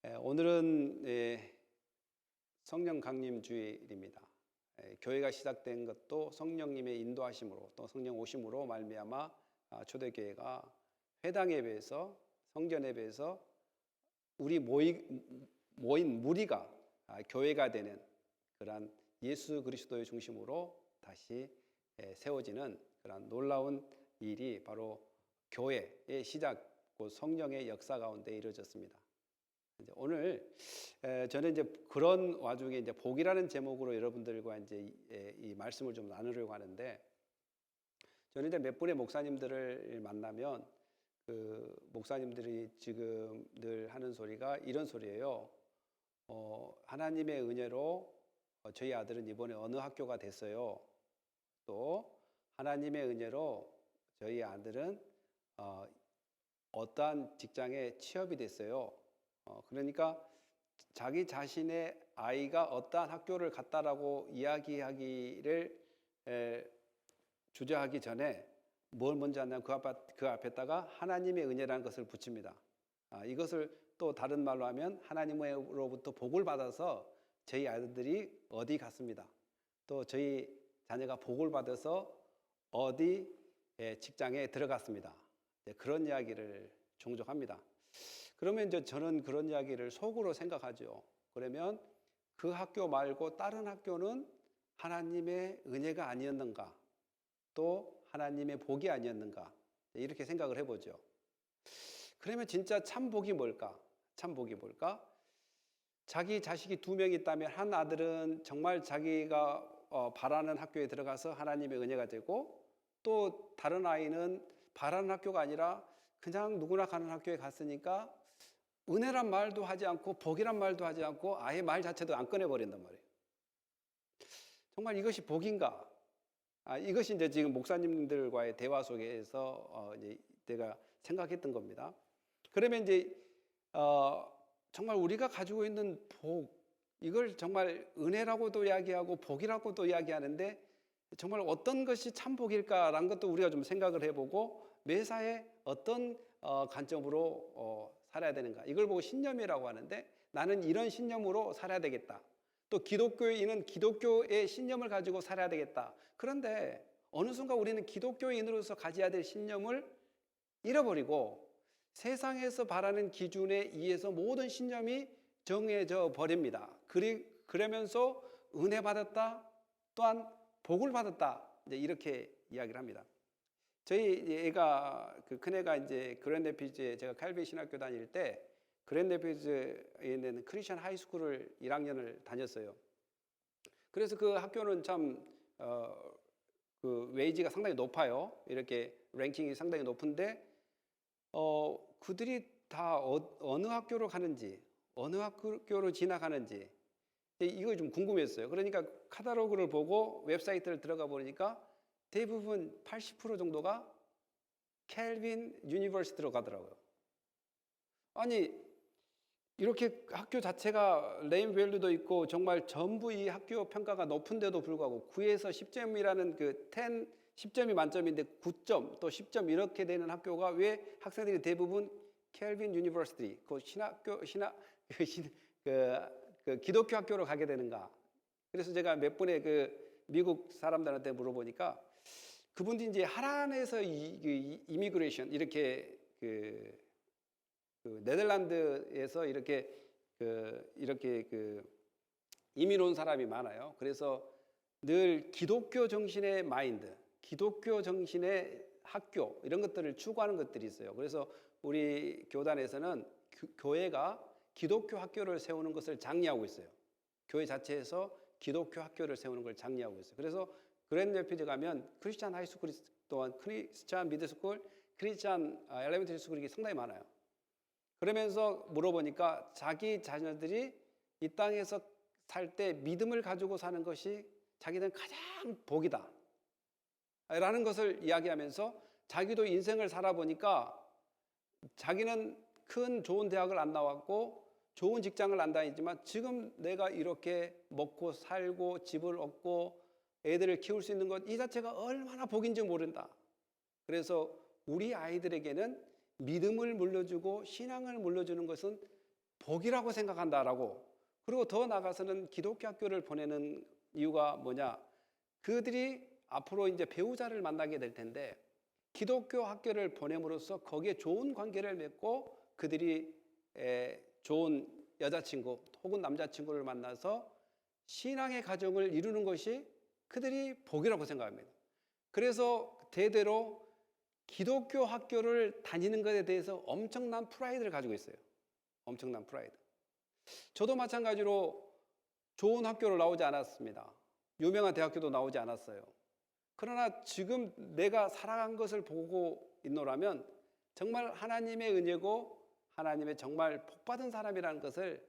오늘은 성령 강림 주일입니다. 교회가 시작된 것도 성령님의 인도하심으로 또 성령 오심으로 말미암아 초대교회가 회당 예배에서 성전 예배에서 우리 모인 무리가 교회가 되는 그러한 예수 그리스도의 중심으로 다시 세워지는 그러한 놀라운 일이 바로 교회의 시작, 곧 성령의 역사 가운데 이루어졌습니다. 오늘 저는 이제 그런 와중에 이제 복이라는 제목으로 여러분들과 이제 이 말씀을 좀 나누려고 하는데, 저는 이제 몇 분의 목사님들을 만나면 그 목사님들이 지금 늘 하는 소리가 이런 소리예요. 하나님의 은혜로 저희 아들은 이번에 어느 학교가 됐어요. 또 하나님의 은혜로 저희 아들은 어떠한 직장에 취업이 됐어요. 그러니까 자기 자신의 아이가 어떠한 학교를 갔다라고 이야기하기를 주저하기 전에 뭘 먼저 하냐면 그 앞에다가 하나님의 은혜라는 것을 붙입니다. 이것을 또 다른 말로 하면 하나님으로부터 복을 받아서 저희 아이들이 어디 갔습니다. 또 저희 자녀가 복을 받아서 어디 직장에 들어갔습니다. 그런 이야기를 종종 합니다. 그러면 이제 저는 그런 이야기를 속으로 생각하죠. 그러면 그 학교 말고 다른 학교는 하나님의 은혜가 아니었는가? 또 하나님의 복이 아니었는가? 이렇게 생각을 해보죠. 그러면 진짜 참 복이 뭘까? 참 복이 뭘까? 자기 자식이 2명 있다면 한 아들은 정말 자기가 바라는 학교에 들어가서 하나님의 은혜가 되고, 또 다른 아이는 바라는 학교가 아니라 그냥 누구나 가는 학교에 갔으니까 은혜란 말도 하지 않고 복이란 말도 하지 않고 아예 말 자체도 안 꺼내버린단 말이에요. 정말 이것이 복인가? 이것이 이제 지금 목사님들과의 대화 속에서 이제 내가 생각했던 겁니다. 그러면 이제 정말 우리가 가지고 있는 복, 이걸 정말 은혜라고도 이야기하고 복이라고도 이야기하는데 정말 어떤 것이 참 복일까라는 것도 우리가 좀 생각을 해보고 매사에 어떤 관점으로 살아야 되는가, 이걸 보고 신념이라고 하는데, 나는 이런 신념으로 살아야 되겠다. 또 기독교인은 기독교의 신념을 가지고 살아야 되겠다. 그런데 어느 순간 우리는 기독교인으로서 가져야 될 신념을 잃어버리고 세상에서 바라는 기준에 의해서 모든 신념이 정해져 버립니다. 그러면서 은혜 받았다, 또한 복을 받았다, 이제 이렇게 이야기를 합니다. 저희 애가, 그 큰애가 이제 그랜드 레피즈에, 제가 칼빈 신학교 다닐 때 그랜드 레피즈에 있는 크리스천 하이스쿨을 1학년을 다녔어요. 그래서 그 학교는 참 그 웨이지가 상당히 높아요. 이렇게 랭킹이 상당히 높은데 그들이 다 어느 학교로 가는지, 어느 학교로 지나가는지 이거 좀 궁금했어요. 그러니까 카탈로그를 보고 웹사이트를 들어가 보니까 대부분 80% 정도가 캘빈 유니버시티로 가더라고요. 아니, 이렇게 학교 자체가 네임밸류도 있고 정말 전부 이 학교 평가가 높은데도 불구하고 9에서 10점이라는 그 10점이 만점인데 9점 또 10점 이렇게 되는 학교가 왜 학생들이 대부분 캘빈 유니버시티, 그 그 기독교 학교로 가게 되는가? 그래서 제가 몇 분의 그 미국 사람들한테 물어보니까 그분들이 이제 하란에서 이미그레이션, 이렇게 그 네덜란드에서 이렇게 이민 온 사람이 많아요. 그래서 늘 기독교 정신의 마인드, 기독교 정신의 학교, 이런 것들을 추구하는 것들이 있어요. 그래서 우리 교단에서는 교회가 기독교 학교를 세우는 것을 장려하고 있어요. 교회 자체에서 기독교 학교를 세우는 걸 장려하고 있어요. 그래서 그랜드 레피즈 가면 크리스찬 하이스쿨, 또한 크리스찬 미드스쿨, 크리스찬 엘레멘터리 스쿨이 상당히 많아요. 그러면서 물어보니까 자기 자녀들이 이 땅에서 살 때 믿음을 가지고 사는 것이 자기들은 가장 복이다 라는 것을 이야기하면서, 자기도 인생을 살아보니까 자기는 큰 좋은 대학을 안 나왔고 좋은 직장을 안 다니지만 지금 내가 이렇게 먹고 살고 집을 얻고 애들을 키울 수 있는 것, 이 자체가 얼마나 복인지 모른다. 그래서 우리 아이들에게는 믿음을 물려주고 신앙을 물려주는 것은 복이라고 생각한다라고. 그리고 더 나아가서는 기독교 학교를 보내는 이유가 뭐냐? 그들이 앞으로 이제 배우자를 만나게 될 텐데 기독교 학교를 보냄으로써 거기에 좋은 관계를 맺고 그들이 좋은 여자친구 혹은 남자친구를 만나서 신앙의 가정을 이루는 것이 그들이 복이라고 생각합니다. 그래서 대대로 기독교 학교를 다니는 것에 대해서 엄청난 프라이드를 가지고 있어요. 엄청난 프라이드. 저도 마찬가지로 좋은 학교를 나오지 않았습니다. 유명한 대학교도 나오지 않았어요. 그러나 지금 내가 살아간 것을 보고 있노라면 정말 하나님의 은혜고 하나님의 정말 복받은 사람이라는 것을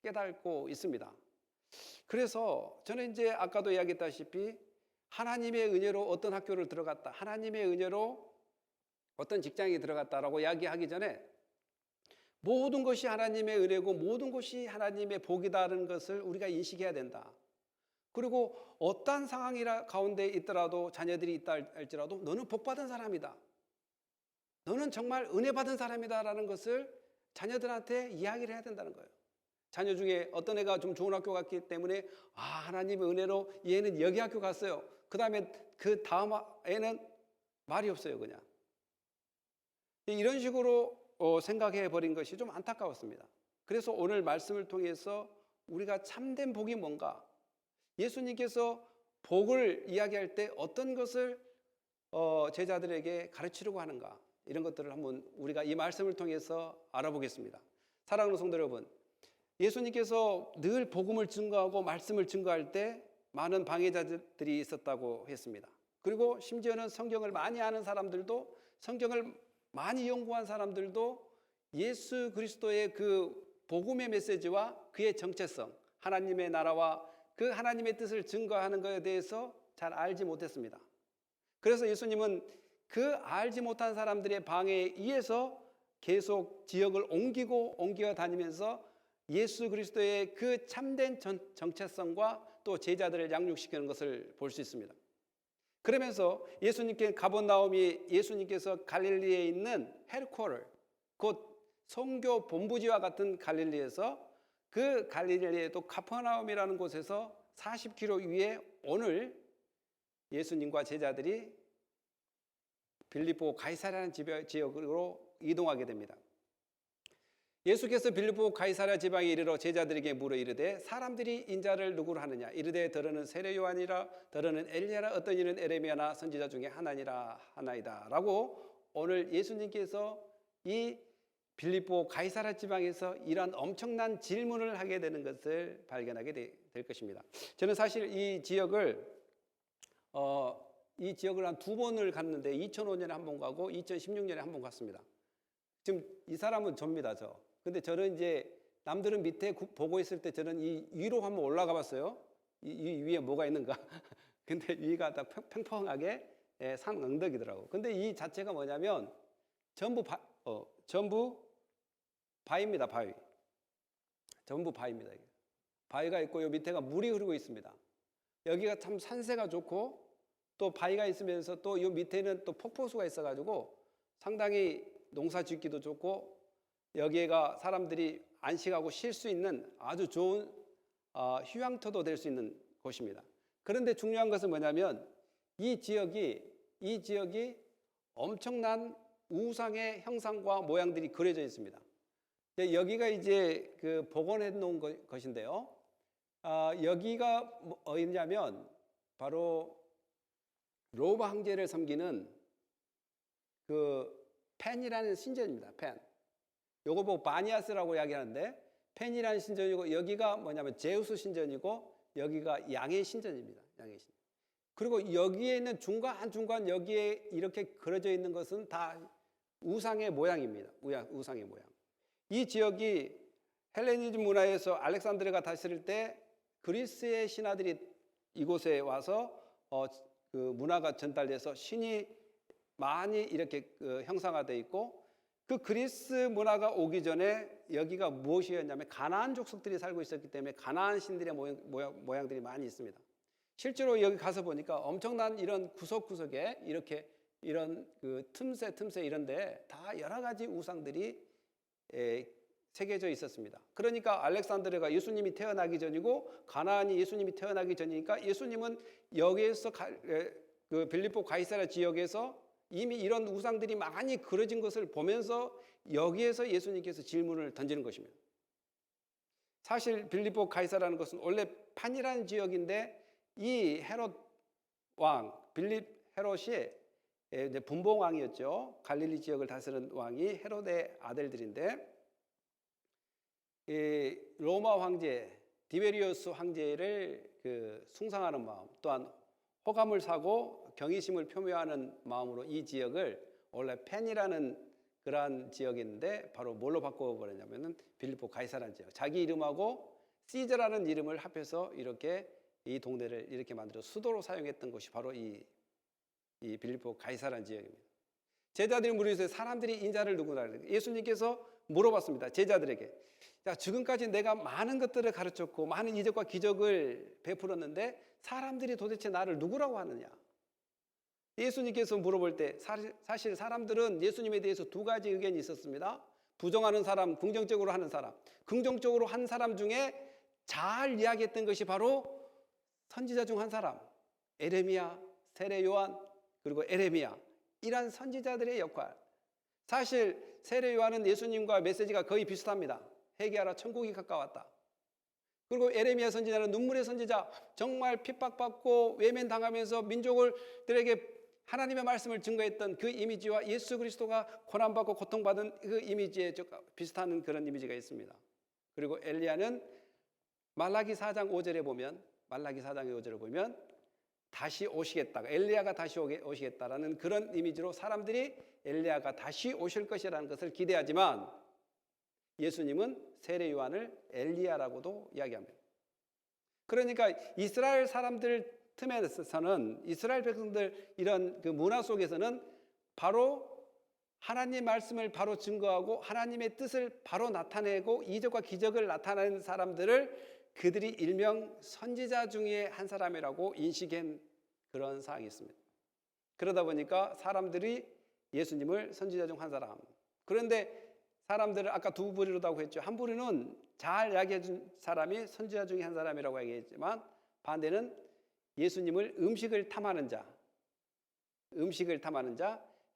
깨닫고 있습니다. 그래서 저는 이제 아까도 이야기했다시피 하나님의 은혜로 어떤 학교를 들어갔다, 하나님의 은혜로 어떤 직장에 들어갔다라고 이야기하기 전에 모든 것이 하나님의 은혜고 모든 것이 하나님의 복이다라는 것을 우리가 인식해야 된다. 그리고 어떠한 상황 가운데 있더라도 자녀들이 있다 할지라도 너는 복받은 사람이다. 너는 정말 은혜 받은 사람이다라는 것을 자녀들한테 이야기를 해야 된다는 거예요. 자녀 중에 어떤 애가 좀 좋은 학교 갔기 때문에 하나님의 은혜로 얘는 여기 학교 갔어요. 그 다음에 그 다음 애는 말이 없어요. 그냥 이런 식으로 생각해 버린 것이 좀 안타까웠습니다. 그래서 오늘 말씀을 통해서 우리가 참된 복이 뭔가, 예수님께서 복을 이야기할 때 어떤 것을 제자들에게 가르치려고 하는가, 이런 것들을 한번 우리가 이 말씀을 통해서 알아보겠습니다. 사랑하는 성도 여러분, 예수님께서 늘 복음을 증거하고 말씀을 증거할 때 많은 방해자들이 있었다고 했습니다. 그리고 심지어는 성경을 많이 아는 사람들도, 성경을 많이 연구한 사람들도 예수 그리스도의 그 복음의 메시지와 그의 정체성, 하나님의 나라와 그 하나님의 뜻을 증거하는 것에 대해서 잘 알지 못했습니다. 그래서 예수님은 그 알지 못한 사람들의 방해에 의해서 계속 지역을 옮겨 다니면서 예수 그리스도의 그 참된 정체성과 또 제자들을 양육시키는 것을 볼 수 있습니다. 그러면서 예수님께 가버나움이 예수님께서 갈릴리에 있는 헤드쿼터, 곧 선교 본부지와 같은 갈릴리에서 그 갈릴리에도 가버나움이라는 곳에서 40km 위에 오늘 예수님과 제자들이 빌립보 가이사랴라는 지역으로 이동하게 됩니다. 예수께서 빌립보 가이사랴 지방에 이르러 제자들에게 물어 이르되 사람들이 인자를 누구로 하느냐? 이르되 더러는 세례 요한이라, 더러는 엘리야라, 어떤 이는 에레미야나 선지자 중에 하나이다 라고 오늘 예수님께서 이 빌립보 가이사랴 지방에서 이러한 엄청난 질문을 하게 되는 것을 발견하게 될 것입니다. 저는 사실 이 지역을 한 두 번을 갔는데 2005년에 한 번 가고 2016년에 한 번 갔습니다. 지금 이 사람은 접니다, 저. 근데 저는 이제 남들은 밑에 보고 있을 때 저는 이 위로 한번 올라가 봤어요. 이 위에 뭐가 있는가. 근데 위가 다 평평하게 산 언덕이더라고. 근데 이 자체가 뭐냐면 전부 바위입니다, 바위. 전부 바위입니다. 바위가 있고 요 밑에가 물이 흐르고 있습니다. 여기가 참 산세가 좋고 또 바위가 있으면서 또 요 밑에는 또 폭포수가 있어가지고 상당히 농사 짓기도 좋고 여기가 사람들이 안식하고 쉴 수 있는 아주 좋은 휴양터도 될 수 있는 곳입니다. 그런데 중요한 것은 뭐냐면 이 지역이 엄청난 우상의 형상과 모양들이 그려져 있습니다. 여기가 이제 그 복원해 놓은 것인데요. 여기가 어디냐면 바로 로마 황제를 섬기는 그 펜이라는 신전입니다. 펜. 요거 보고 바니아스라고 이야기하는데 펜이라는 신전이고 여기가 뭐냐면 제우스 신전이고 여기가 양의 신전입니다. 양의 신전. 그리고 여기에 있는 중간 여기에 이렇게 그려져 있는 것은 다 우상의 모양입니다. 우상의 모양. 이 지역이 헬레니즘 문화에서 알렉산드르가 다스릴 때 그리스의 신하들이 이곳에 와서 그 문화가 전달돼서 신이 많이 이렇게 형상화되어 있고 그 그리스 문화가 오기 전에 여기가 무엇이었냐면 가나안 족속들이 살고 있었기 때문에 가나안 신들의 모양들이 많이 있습니다. 실제로 여기 가서 보니까 엄청난 이런 구석구석에 이렇게 이런 그 틈새 이런데 다 여러 가지 우상들이 새겨져 있었습니다. 그러니까 알렉산드리아가 예수님이 태어나기 전이고 가나안이 예수님이 태어나기 전이니까 예수님은 여기에서 그 빌립보 가이사랴 지역에서 이미 이런 우상들이 많이 그려진 것을 보면서 여기에서 예수님께서 질문을 던지는 것입니다. 사실 빌립보 가이사라는 것은 원래 판이라는 지역인데 이 헤롯 왕 빌립 헤롯이 이제 분봉 왕이었죠. 갈릴리 지역을 다스리는 왕이 헤롯의 아들들인데 이 로마 황제 디베리우스 황제를 그 숭상하는 마음, 또한 호감을 사고 경외심을 표명하는 마음으로 이 지역을 원래 펜이라는 그러한 지역인데 바로 뭘로 바꿔버렸냐면은 빌립보 가이사라는 지역. 자기 이름하고 시저라는 이름을 합해서 이렇게 이 동네를 이렇게 만들어 수도로 사용했던 곳이 바로 이 빌립보 가이사라는 지역입니다. 제자들이 물으세요. 사람들이 인자를 누구나 예수님께서 물어봤습니다. 제자들에게. 자, 지금까지 내가 많은 것들을 가르쳤고 많은 이적과 기적을 베풀었는데 사람들이 도대체 나를 누구라고 하느냐? 예수님께서 물어볼 때 사실 사람들은 예수님에 대해서 두 가지 의견이 있었습니다. 부정하는 사람, 긍정적으로 하는 사람. 긍정적으로 한 사람 중에 잘 이야기했던 것이 바로 선지자 중 한 사람. 에레미야, 세례 요한, 그리고 에레미야. 이런 선지자들의 역할. 사실 세례 요한은 예수님과 메시지가 거의 비슷합니다. 회개하라, 천국이 가까웠다. 그리고 에레미야 선지자는 눈물의 선지자, 정말 핍박받고 외면당하면서 민족들에게 하나님의 말씀을 증거했던 그 이미지와 예수 그리스도가 고난받고 고통받은 그 이미지에 비슷한 그런 이미지가 있습니다. 그리고 엘리야는 말라기 4장 5절에 보면 다시 오시겠다. 엘리야가 다시 오시겠다라는 그런 이미지로 사람들이 엘리야가 다시 오실 것이라는 것을 기대하지만 예수님은 세례 요한을 엘리야라고도 이야기합니다. 그러니까 이스라엘 사람들 틈에서는 이스라엘 백성들 이런 그 문화 속에서는 바로 하나님 말씀을 바로 증거하고 하나님의 뜻을 바로 나타내고 이적과 기적을 나타내는 사람들을 그들이 일명 선지자 중에 한 사람이라고 인식한 그런 사항이 있습니다. 그러다 보니까 사람들이 예수님을 선지자 중 한 사람. 그런데 사람들을 아까 두 부류라고 했죠. 한 부류는 잘 이야기해 준 사람이 선지자 중에 한 사람이라고 얘기했지만 반대는 예수님을 음식을 탐하는 자,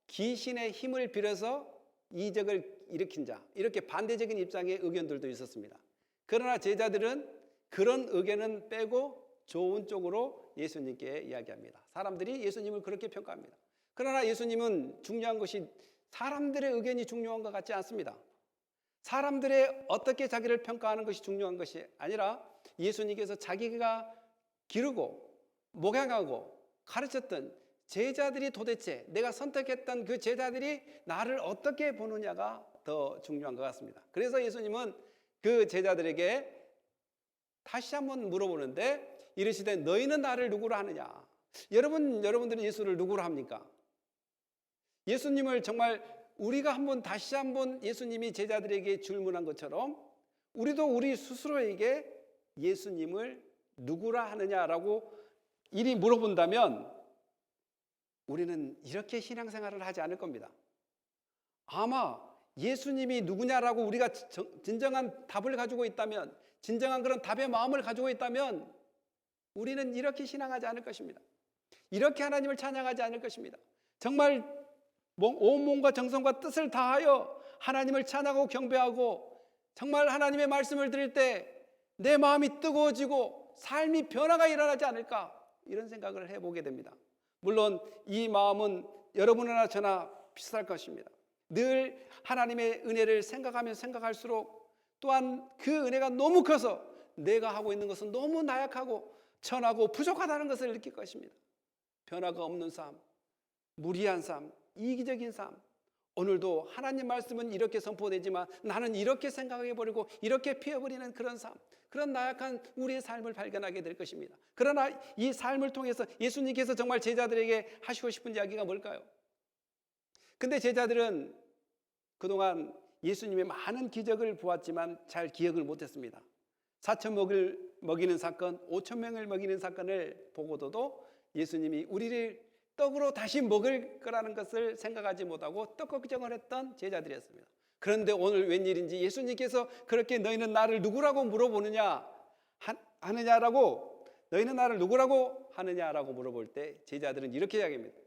귀신의 힘을 빌어서 이적을 일으킨 자, 이렇게 반대적인 입장의 의견들도 있었습니다. 그러나 제자들은 그런 의견은 빼고 좋은 쪽으로 예수님께 이야기합니다. 사람들이 예수님을 그렇게 평가합니다. 그러나 예수님은 중요한 것이 사람들의 의견이 중요한 것 같지 않습니다. 사람들의 어떻게 자기를 평가하는 것이 중요한 것이 아니라 예수님께서 자기가 기르고 목양하고 가르쳤던 제자들이 도대체 내가 선택했던 그 제자들이 나를 어떻게 보느냐가 더 중요한 것 같습니다. 그래서 예수님은 그 제자들에게 다시 한번 물어보는데 이르시되 너희는 나를 누구로 하느냐? 여러분들은 예수를 누구로 합니까? 예수님을 정말 우리가 다시 한번 예수님이 제자들에게 질문한 것처럼 우리도 우리 스스로에게 예수님을 누구라 하느냐라고 이리 물어본다면 우리는 이렇게 신앙생활을 하지 않을 겁니다. 아마 예수님이 누구냐라고 우리가 진정한 답을 가지고 있다면, 진정한 그런 답의 마음을 가지고 있다면 우리는 이렇게 신앙하지 않을 것입니다. 이렇게 하나님을 찬양하지 않을 것입니다. 정말 온 몸과 정성과 뜻을 다하여 하나님을 찬양하고 경배하고 정말 하나님의 말씀을 들을 때 내 마음이 뜨거워지고 삶이 변화가 일어나지 않을까, 이런 생각을 해보게 됩니다. 물론 이 마음은 여러분이나 저나 비슷할 것입니다. 늘 하나님의 은혜를 생각하면 생각할수록 또한 그 은혜가 너무 커서 내가 하고 있는 것은 너무 나약하고 천하고 부족하다는 것을 느낄 것입니다. 변화가 없는 삶, 무리한 삶, 이기적인 삶. 오늘도 하나님 말씀은 이렇게 선포되지만 나는 이렇게 생각해버리고 이렇게 피해버리는 그런 삶, 그런 나약한 우리의 삶을 발견하게 될 것입니다. 그러나 이 삶을 통해서 예수님께서 정말 제자들에게 하시고 싶은 이야기가 뭘까요? 근데 제자들은 그동안 예수님의 많은 기적을 보았지만 잘 기억을 못했습니다. 4,000명을 먹이는 사건, 5,000명을 먹이는 사건을 보고도 예수님이 우리를 떡으로 다시 먹을 거라는 것을 생각하지 못하고 떡 걱정을 했던 제자들이었습니다. 그런데 오늘 웬일인지 예수님께서 그렇게 너희는 나를 누구라고 물어보느냐 하느냐라고, 너희는 나를 누구라고 하느냐라고 물어볼 때 제자들은 이렇게 이야기합니다.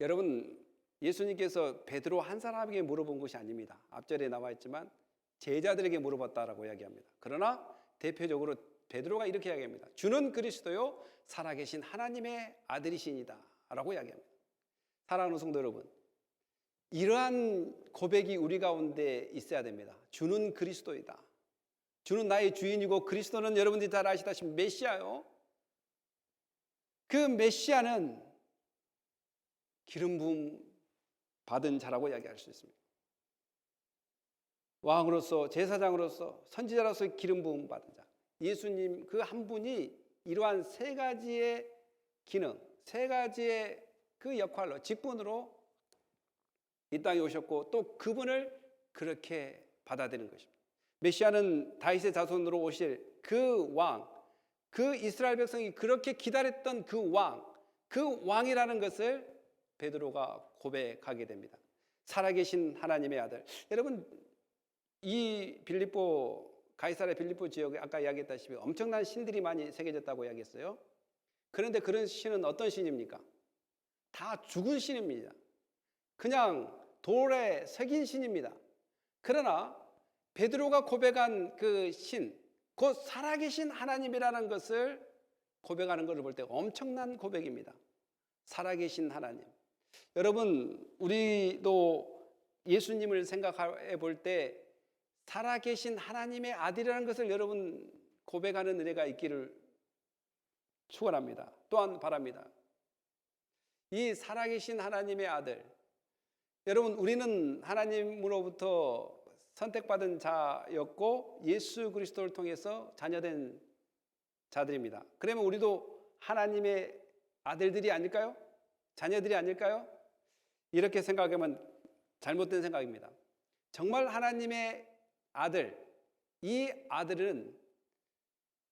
여러분, 예수님께서 베드로 한 사람에게 물어본 것이 아닙니다. 앞절에 나와 있지만 제자들에게 물어봤다라고 이야기합니다. 그러나 대표적으로 베드로가 이렇게 이야기합니다. 주는 그리스도요 살아계신 하나님의 아들이시니다 라고 이야기합니다. 사랑하는 성도 여러분, 이러한 고백이 우리 가운데 있어야 됩니다. 주는 그리스도이다. 주는 나의 주인이고 그리스도는 여러분들이 잘 아시다시피 메시아요. 그 메시아는 기름 부음 받은 자라고 이야기할 수 있습니다. 왕으로서, 제사장으로서, 선지자로서 기름 부음 받은 자, 예수님 그 한 분이 이러한 세 가지의 기능, 세 가지의 그 역할로, 직분으로 이 땅에 오셨고 또 그분을 그렇게 받아들이는 것입니다. 메시아는 다윗의 자손으로 오실 그 왕, 그 이스라엘 백성이 그렇게 기다렸던 그 왕, 그 왕이라는 것을 베드로가 고백하게 됩니다. 살아계신 하나님의 아들. 여러분, 이 가이사랴 빌립보 지역에 아까 이야기했다시피 엄청난 신들이 많이 새겨졌다고 이야기했어요. 그런데 그런 신은 어떤 신입니까? 다 죽은 신입니다. 그냥 돌에 새긴 신입니다. 그러나 베드로가 고백한 그 신, 곧 살아계신 하나님이라는 것을 고백하는 것을 볼 때 엄청난 고백입니다. 살아계신 하나님. 여러분, 우리도 예수님을 생각해 볼 때 살아계신 하나님의 아들이라는 것을 여러분 고백하는 은혜가 있기를 축원합니다. 또한 바랍니다. 이 살아계신 하나님의 아들, 여러분, 우리는 하나님으로부터 선택받은 자였고 예수 그리스도를 통해서 자녀된 자들입니다. 그러면 우리도 하나님의 아들들이 아닐까요? 자녀들이 아닐까요? 이렇게 생각하면 잘못된 생각입니다. 정말 하나님의 아들, 이 아들은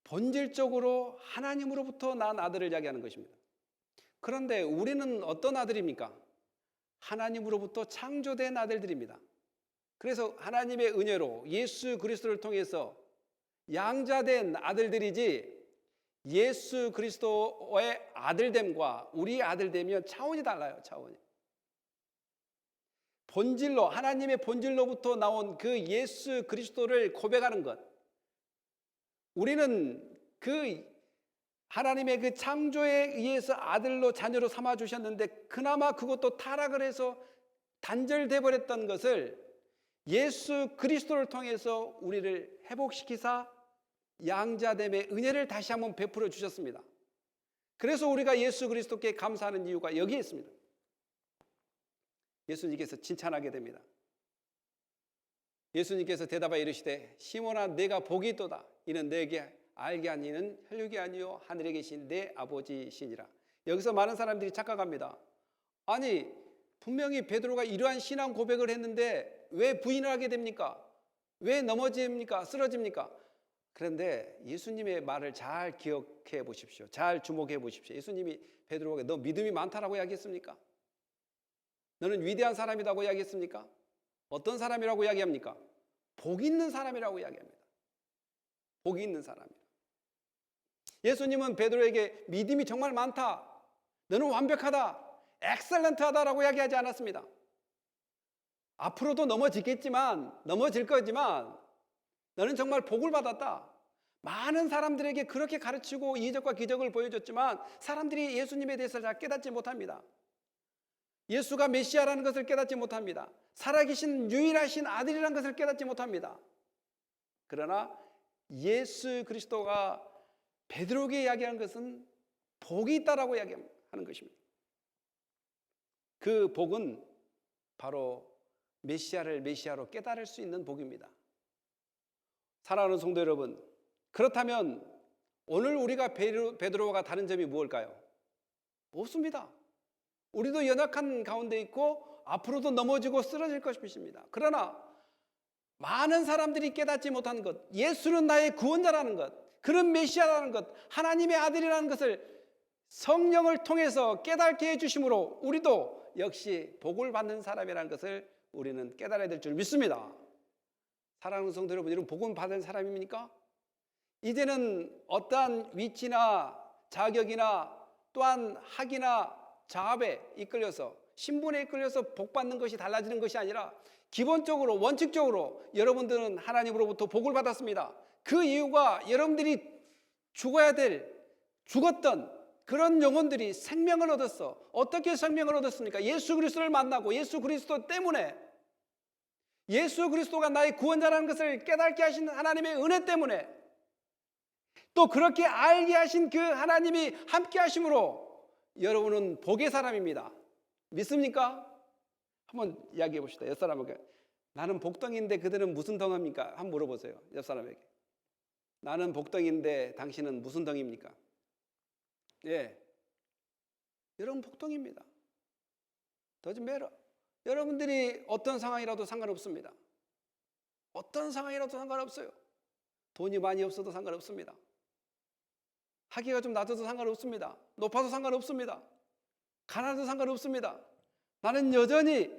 본질적으로 하나님으로부터 난 아들을 이야기하는 것입니다. 그런데 우리는 어떤 아들입니까? 하나님으로부터 창조된 아들들입니다. 그래서 하나님의 은혜로 예수 그리스도를 통해서 양자된 아들들이지, 예수 그리스도의 아들됨과 우리의 아들됨이면 차원이 달라요. 차원이. 본질로, 하나님의 본질로부터 나온 그 예수 그리스도를 고백하는 것, 우리는 그 하나님의 그 창조에 의해서 아들로 자녀로 삼아 주셨는데 그나마 그것도 타락을 해서 단절돼 버렸던 것을 예수 그리스도를 통해서 우리를 회복시키사 양자됨의 은혜를 다시 한번 베풀어 주셨습니다. 그래서 우리가 예수 그리스도께 감사하는 이유가 여기에 있습니다. 예수님께서 칭찬하게 됩니다. 예수님께서 대답하여 이르시되 시몬아 내가 복이 있도다. 이는 내게 알게 아니는 혈육이 아니요 하늘에 계신 내 아버지시니라. 여기서 많은 사람들이 착각합니다. 아니 분명히 베드로가 이러한 신앙 고백을 했는데 왜 부인을 하게 됩니까? 왜 넘어집니까? 쓰러집니까? 그런데 예수님의 말을 잘 기억해 보십시오. 잘 주목해 보십시오. 예수님이 베드로에게 너 믿음이 많다라고 이야기했습니까? 너는 위대한 사람이라고 이야기했습니까? 어떤 사람이라고 이야기합니까? 복 있는 사람이라고 이야기합니다. 복이 있는 사람이라. 예수님은 베드로에게 믿음이 정말 많다, 너는 완벽하다, 엑셀런트하다라고 이야기하지 않았습니다. 앞으로도 넘어질 거지만 너는 정말 복을 받았다. 많은 사람들에게 그렇게 가르치고 이적과 기적을 보여줬지만 사람들이 예수님에 대해서 잘 깨닫지 못합니다. 예수가 메시아라는 것을 깨닫지 못합니다. 살아계신 유일하신 아들이라는 것을 깨닫지 못합니다. 그러나 예수 그리스도가 베드로에게 이야기하는 것은 복이 있다라고 이야기하는 것입니다. 그 복은 바로 메시아를 메시아로 깨달을 수 있는 복입니다. 사랑하는 성도 여러분, 그렇다면 오늘 우리가 베드로와 다른 점이 무엇일까요? 없습니다. 우리도 연약한 가운데 있고 앞으로도 넘어지고 쓰러질 것입니다. 그러나 많은 사람들이 깨닫지 못한 것, 예수는 나의 구원자라는 것, 그런 메시아라는 것, 하나님의 아들이라는 것을 성령을 통해서 깨닫게 해주심으로 우리도 역시 복을 받는 사람이라는 것을 우리는 깨달아야 될 줄 믿습니다. 사랑하는 성도 여러분, 이런 복음 받은 사람입니까? 이제는 어떠한 위치나 자격이나 또한 학이나 자업에 이끌려서 신분에 이끌려서 복 받는 것이 달라지는 것이 아니라 기본적으로 원칙적으로 여러분들은 하나님으로부터 복을 받았습니다. 그 이유가 여러분들이 죽었던 그런 영혼들이 생명을 얻었어. 어떻게 생명을 얻었습니까? 예수 그리스도를 만나고 예수 그리스도 때문에, 예수 그리스도가 나의 구원자라는 것을 깨닫게 하신 하나님의 은혜 때문에, 또 그렇게 알게 하신 그 하나님이 함께 하심으로 여러분은 복의 사람입니다. 믿습니까? 한번 이야기해 봅시다. 옆 사람에게. 나는 복덩이인데 그들은 무슨 덩어입니까? 한번 물어보세요. 옆 사람에게. 나는 복덩이인데 당신은 무슨 덩입니까? 예, 여러분 복덩이입니다. Doesn't matter. 여러분들이 어떤 상황이라도 상관없습니다. 어떤 상황이라도 상관없어요. 돈이 많이 없어도 상관없습니다. 학위가 좀 낮아도 상관없습니다. 높아도 상관없습니다. 가난해도 상관없습니다. 나는 여전히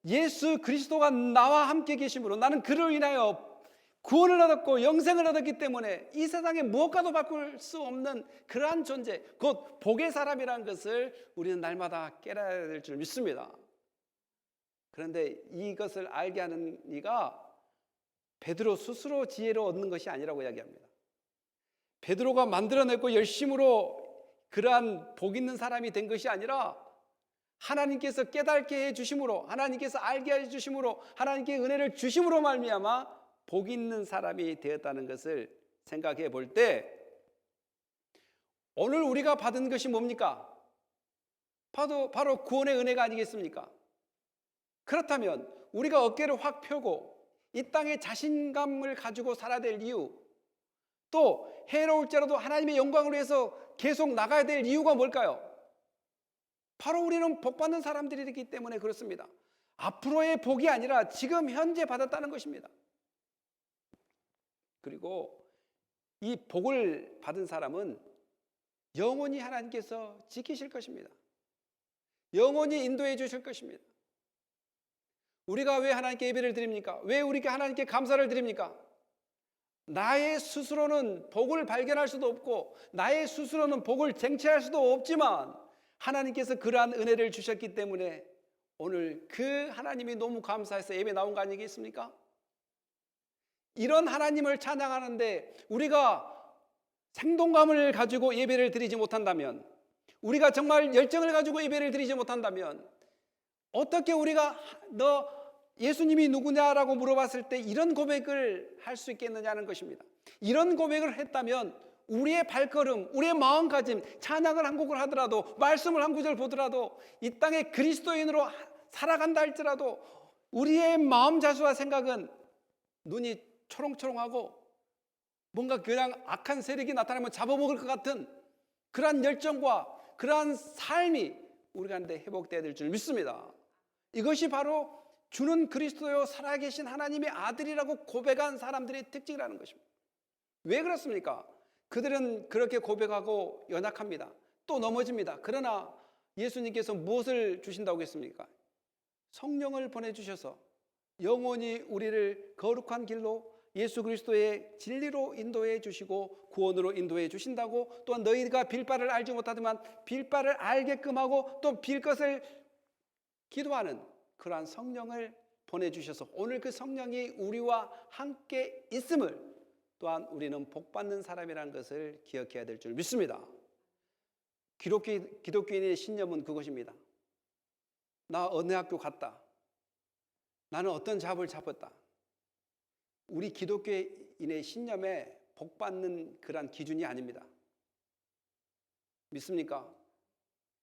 예수 그리스도가 나와 함께 계심으로, 나는 그를 인하여 구원을 얻었고 영생을 얻었기 때문에 이 세상에 무엇과도 바꿀 수 없는 그러한 존재, 곧 복의 사람이라는 것을 우리는 날마다 깨달아야 될 줄 믿습니다. 그런데 이것을 알게 하는 이가 베드로 스스로 지혜를 얻는 것이 아니라고 이야기합니다. 베드로가 만들어냈고 열심으로 그러한 복 있는 사람이 된 것이 아니라 하나님께서 깨닫게 해주심으로, 하나님께서 알게 해주심으로, 하나님께 은혜를 주심으로 말미암아 복 있는 사람이 되었다는 것을 생각해 볼 때, 오늘 우리가 받은 것이 뭡니까? 바로 구원의 은혜가 아니겠습니까? 그렇다면 우리가 어깨를 확 펴고 이 땅에 자신감을 가지고 살아야 될 이유, 또 해로울지라도 하나님의 영광을 위해서 계속 나가야 될 이유가 뭘까요? 바로 우리는 복받는 사람들이기 때문에 그렇습니다. 앞으로의 복이 아니라 지금 현재 받았다는 것입니다. 그리고 이 복을 받은 사람은 영원히 하나님께서 지키실 것입니다. 영원히 인도해 주실 것입니다. 우리가 왜 하나님께 예배를 드립니까? 왜 우리가 하나님께 감사를 드립니까? 나의 스스로는 복을 발견할 수도 없고 나의 스스로는 복을 쟁취할 수도 없지만 하나님께서 그러한 은혜를 주셨기 때문에 오늘 그 하나님이 너무 감사해서 예배 나온 거 아니겠습니까? 이런 하나님을 찬양하는데 우리가 생동감을 가지고 예배를 드리지 못한다면, 우리가 정말 열정을 가지고 예배를 드리지 못한다면 어떻게 우리가 너 예수님이 누구냐라고 물어봤을 때 이런 고백을 할 수 있겠느냐는 것입니다. 이런 고백을 했다면 우리의 발걸음, 우리의 마음가짐, 찬양을 한 곡을 하더라도, 말씀을 한 구절 보더라도, 이 땅에 그리스도인으로 살아간다 할지라도 우리의 마음 자세와 생각은 눈이 초롱초롱하고 뭔가 그냥 악한 세력이 나타나면 잡아먹을 것 같은 그러한 열정과 그러한 삶이 우리 가운데 회복되어야 될 줄 믿습니다. 이것이 바로 주는 그리스도요 살아계신 하나님의 아들이라고 고백한 사람들의 특징이라는 것입니다. 왜 그렇습니까? 그들은 그렇게 고백하고 연약합니다. 또 넘어집니다. 그러나 예수님께서 무엇을 주신다고 했습니까? 성령을 보내주셔서 영원히 우리를 거룩한 길로 예수 그리스도의 진리로 인도해 주시고 구원으로 인도해 주신다고, 또한 너희가 빌 바를 알지 못하지만 빌 바를 알게끔 하고 또 빌 것을 기도하는 그러한 성령을 보내주셔서 오늘 그 성령이 우리와 함께 있음을, 또한 우리는 복받는 사람이라는 것을 기억해야 될 줄 믿습니다. 기독교인의 신념은 그것입니다. 나 어느 학교 갔다, 나는 어떤 잡을 잡았다. 우리 기독교인의 신념에 복받는 그런 기준이 아닙니다. 믿습니까?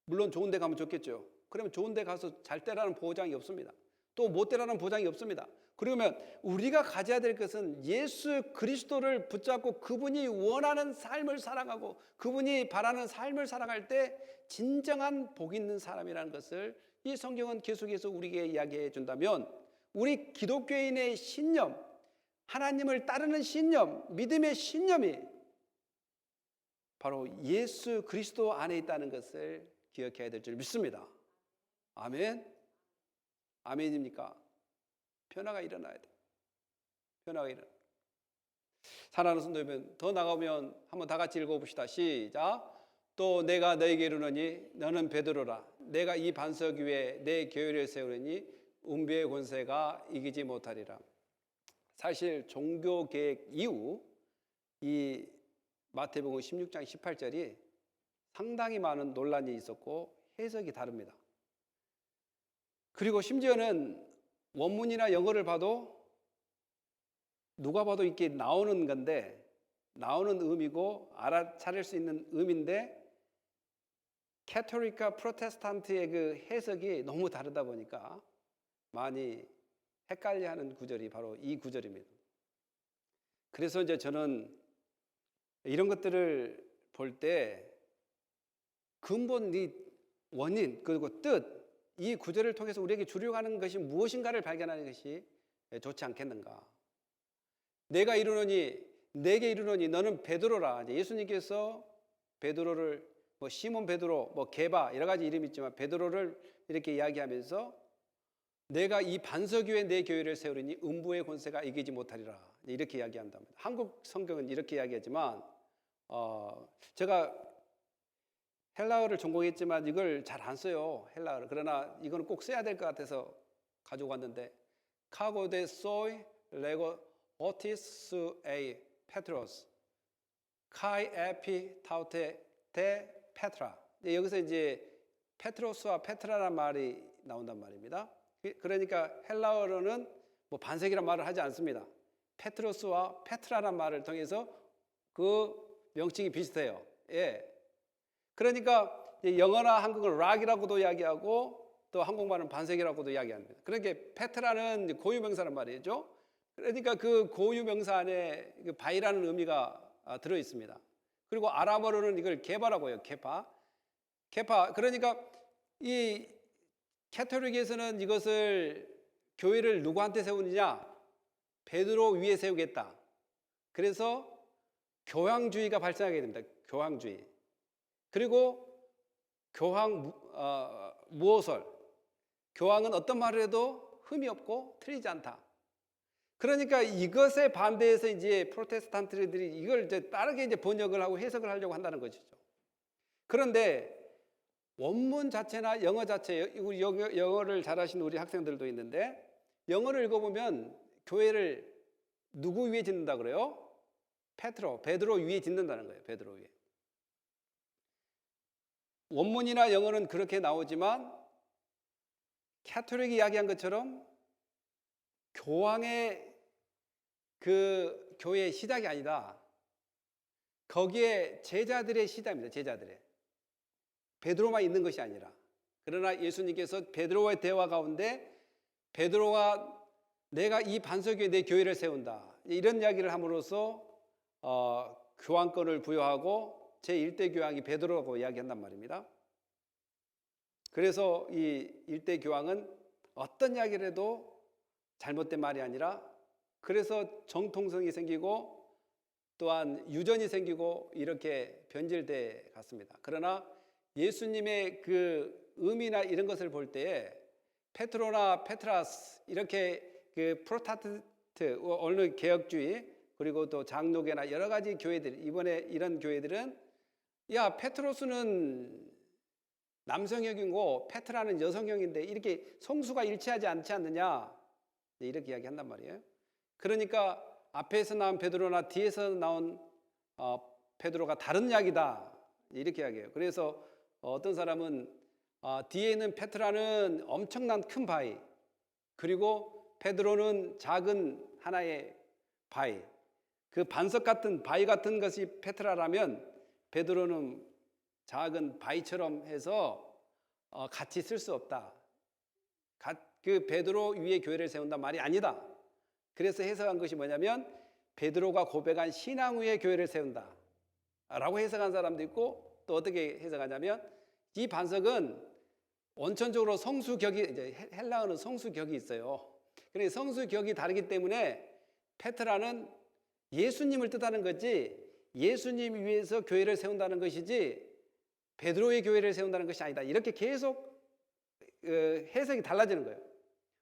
물론 좋은 데 가면 좋겠죠. 그러면 좋은 데 가서 잘 때라는 보장이 없습니다. 또 못 때라는 보장이 없습니다. 그러면 우리가 가져야 될 것은 예수 그리스도를 붙잡고 그분이 원하는 삶을 살아가고 그분이 바라는 삶을 살아갈 때 진정한 복 있는 사람이라는 것을 이 성경은 계속해서 우리에게 이야기해 준다면, 우리 기독교인의 신념, 하나님을 따르는 신념, 믿음의 신념이 바로 예수 그리스도 안에 있다는 것을 기억해야 될 줄 믿습니다. 아멘? 아멘입니까? 변화가 일어나야 돼. 변화가 일어나. 사랑하는 성도 여러분, 더 나가면 한번 다 같이 읽어봅시다. 시작. 또 내가 너에게 이르노니 너는 베드로라. 내가 이 반석 위에 내 교회를 세우느니 음부의 권세가 이기지 못하리라. 사실 종교 개혁 이후 이 마태복음 16장 18절이 상당히 많은 논란이 있었고 해석이 다릅니다. 그리고 심지어는 원문이나 영어를 봐도 누가 봐도 이렇게 나오는 건데, 나오는 의미고 알아차릴 수 있는 의미인데 캐톨릭과 프로테스탄트의 그 해석이 너무 다르다 보니까 많이 헷갈려하는 구절이 바로 이 구절입니다. 그래서 이제 저는 이런 것들을 볼 때 근본 이 원인 그리고 뜻, 이 구절을 통해서 우리에게 주려고 하는 것이 무엇인가를 발견하는 것이 좋지 않겠는가. 내가 이르노니 내게 이르노니 너는 베드로라. 예수님께서 베드로를 뭐 시몬 베드로, 뭐 게바 여러 가지 이름이 있지만 베드로를 이렇게 이야기하면서 내가 이 반석 위에 내 교회를 세우리니 음부의 권세가 이기지 못하리라. 이렇게 이야기한답니다. 한국 성경은 이렇게 이야기하지만 제가 헬라어를 전공했지만 이걸 잘 안 써요. 헬라어를. 그러나 이거는 꼭 써야 될 것 같아서 가지고 왔는데 카고데 소이 레고 오티스 에이 페트로스 카이 에피 타우테 데 페트라. 여기서 이제 페트로스와 페트라라는 말이 나온단 말입니다. 그러니까 헬라어로는 뭐 반석이란 말을 하지 않습니다. 페트로스와 페트라라는 말을 통해서 그 명칭이 비슷해요. 예. 그러니까 영어나 한국은 락이라고도 이야기하고 또 한국말은 반석이라고도 이야기합니다. 그러니까 페트라는 고유명사란 말이죠. 그러니까 그 고유명사 안에 그 바이라는 의미가 들어 있습니다. 그리고 아람어로는 이걸 게바라고 해요. 게파. 그러니까 이 캐톨릭에서는 이것을 교회를 누구한테 세우느냐? 베드로 위에 세우겠다. 그래서 교황주의가 발생하게 됩니다. 교황주의. 그리고 교황 무오설. 교황은 어떤 말을 해도 흠이 없고 틀리지 않다. 그러니까 이것에 반대해서 이제 프로테스탄트들이 이걸 이제 다르게 이제 번역을 하고 해석을 하려고 한다는 것이죠. 그런데 원문 자체나 영어 자체, 우리 영어를 잘하시는 우리 학생들도 있는데 영어를 읽어보면 교회를 누구 위에 짓는다 그래요? 베드로 위에 짓는다는 거예요. 베드로 위에. 원문이나 영어는 그렇게 나오지만 캐톨릭이 이야기한 것처럼 교황의 그 교회의 시작이 아니다. 거기에 제자들의 시작입니다. 제자들의. 베드로만 있는 것이 아니라. 그러나 예수님께서 베드로와의 대화 가운데 베드로가 내가 이 반석 위에 내 교회를 세운다. 이런 이야기를 함으로써 교황권을 부여하고 제1대 교황이 베드로라고 이야기한단 말입니다. 그래서 이 1대 교황은 어떤 이야기를 해도 잘못된 말이 아니라 그래서 정통성이 생기고 또한 유전이 생기고 이렇게 변질돼 갔습니다. 그러나 예수님의 그 의미나 이런 것을 볼 때에 페트로나 페트라스 이렇게 그 프로테스탄트 어느 개혁주의 그리고 또 장로교나 여러 가지 교회들 이번에 이런 교회들은 야 페트로스는 남성형이고 페트라는 여성형인데 이렇게 성수가 일치하지 않지 않느냐 이렇게 이야기한단 말이에요. 그러니까 앞에서 나온 베드로나 뒤에서 나온 베드로가 다른 이야기다 이렇게 이야기해요. 그래서 어떤 사람은 뒤에 있는 페트라는 엄청난 큰 바위 그리고 베드로는 작은 하나의 바위 그 반석 같은 바위 같은 것이 페트라라면 베드로는 작은 바위처럼 해서 같이 쓸 수 없다. 그 베드로 위에 교회를 세운다 말이 아니다. 그래서 해석한 것이 뭐냐면 베드로가 고백한 신앙 위에 교회를 세운다 라고 해석한 사람도 있고 또 어떻게 해석하냐면 이 반석은 원천적으로 성수격이 이제 헬라어는 성수격이 있어요. 그래서 성수격이 다르기 때문에 페트라는 예수님을 뜻하는 거지 예수님 위에서 교회를 세운다는 것이지 베드로의 교회를 세운다는 것이 아니다. 이렇게 계속 해석이 달라지는 거예요.